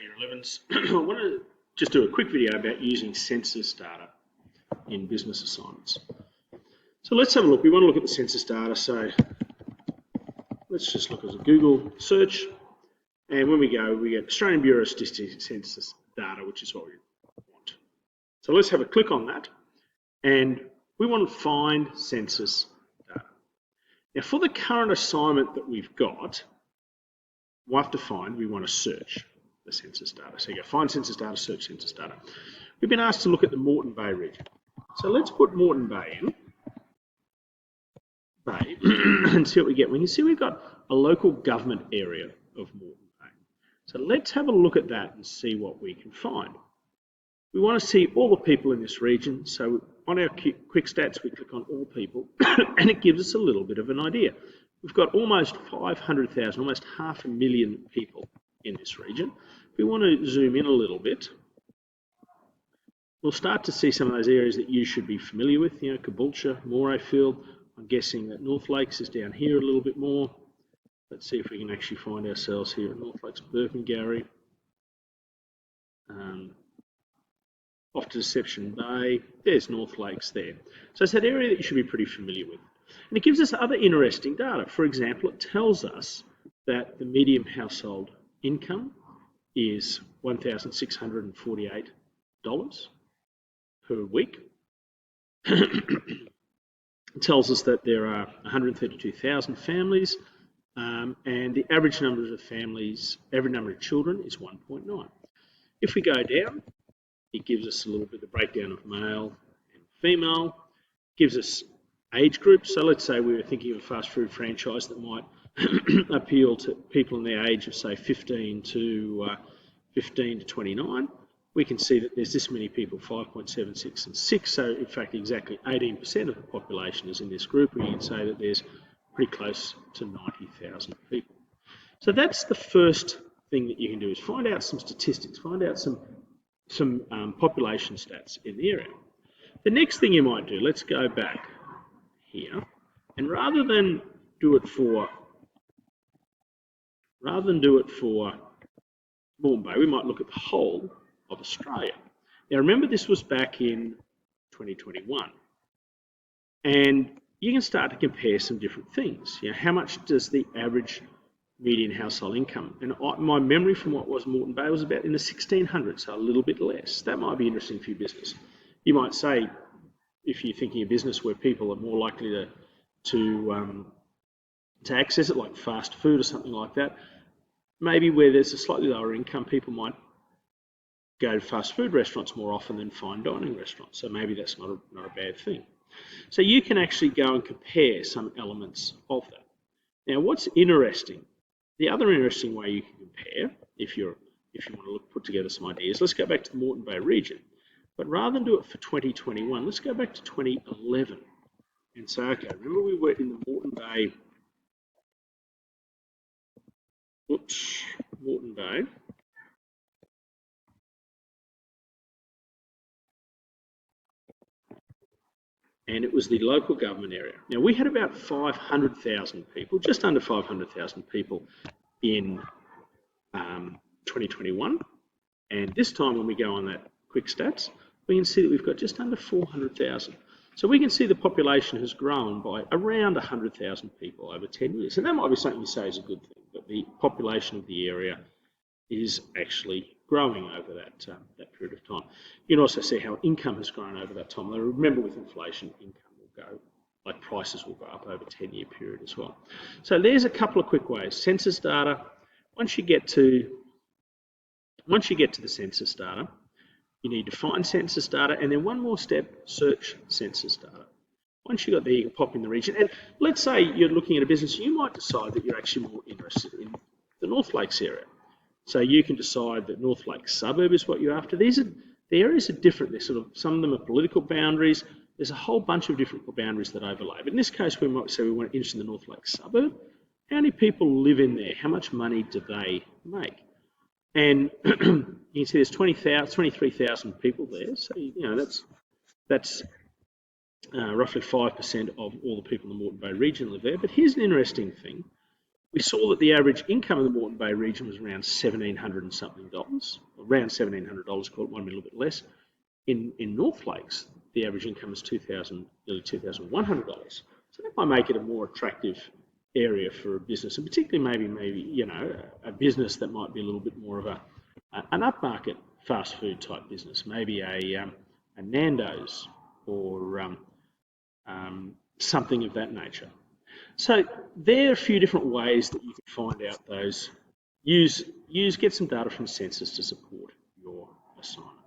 Year 11s. I want to just do a quick video about using census data in business assignments. So let's have a look. We want to look at the census data. So let's just look at a Google search. And when we go, we get Australian Bureau of Statistics census data, which is what we want. So let's have a click on that. And we want to find census data. Now for the current assignment that we've got, we'll have to find, we want to search the census data. So you go find census data, search census data. We've been asked to look at the Moreton Bay region. So let's put Moreton Bay in, and see what we get. We can see we've got a local government area of Moreton Bay. So let's have a look at that and see what we can find. We want to see all the people in this region. So on our quick stats, we click on all people, and it gives us a little bit of an idea. We've got almost 500,000, almost 500,000 people in this region. If we want to zoom in a little bit, we'll start to see some of those areas that you should be familiar with, you know, Caboolture, Morayfield. I'm guessing that North Lakes is down here a little bit more. Let's see if we can actually find ourselves here at North Lakes, Burpengary. Off to Deception Bay, there's North Lakes there. So it's that area that you should be pretty familiar with. And it gives us other interesting data. For example, it tells us that the median household income is $1,648 per week. It tells us that there are 132,000 families, and the average number of families, every number of children is 1.9. If we go down, it gives us a little bit of breakdown of male and female, gives us age groups. So let's say we were thinking of a fast food franchise that might appeal to people in the age of say 15 to 29. We can see that there's this many people, 5.76 and 6. So in fact, exactly 18% of the population is in this group. We can say that there's pretty close to 90,000 people. So that's the first thing that you can do, is find out some statistics, find out some population stats in the area. The next thing you might do, let's go back here, and rather than do it for Moreton Bay, we might look at the whole of Australia. Now remember, this was back in 2021, and you can start to compare some different things. You know, how much does the average median household income? And my memory from what was Moreton Bay was about in the 1600s, so a little bit less. That might be interesting for your business. You might say, if you're thinking of business where people are more likely to access it, like fast food or something like that, maybe where there's a slightly lower income, people might go to fast food restaurants more often than fine dining restaurants. So maybe that's not a bad thing. So you can actually go and compare some elements of that. Now, what's interesting, the other interesting way you can compare, if you want to put together some ideas, let's go back to the Moreton Bay region. But rather than do it for 2021, let's go back to 2011 and say, okay, remember we were in the Moreton Bay, and it was the local government area. Now we had about 500,000 people, just under 500,000 people in 2021. And this time when we go on that quick stats, we can see that we've got just under 400,000. So we can see the population has grown by around 100,000 people over 10 years. And that might be something you say is a good thing, but the population of the area is actually growing over that period of time. You can also see how income has grown over that time. Now, remember, with inflation, income will go, like prices will go up over a 10-year period as well. So there's a couple of quick ways. Census data, once you get to the census data, you need to find census data, and then one more step, search census data. Once you've got there, you can pop in the region. And let's say you're looking at a business, you might decide that you're actually more interested in the North Lakes area. So you can decide that North Lakes suburb is what you're after. The areas are different. Some of them are political boundaries. There's a whole bunch of different boundaries that overlay. But in this case, we might say we want to interest in the North Lakes suburb. How many people live in there? How much money do they make? And you can see there's 23,000 people there. So, you know, that's roughly 5% of all the people in the Moreton Bay region live there. But here's an interesting thing. we saw that the average income in the Moreton Bay region was around $1,700 and something dollars, around $1,700, call it, might be a little bit less. In North Lakes, the average income is nearly $2,100. So that might make it a more attractive area for a business, and particularly maybe a business that might be a little bit more of an upmarket fast food type business, maybe a Nando's or something of that nature. So there are a few different ways that you can find out those. Get some data from Census to support your assignment.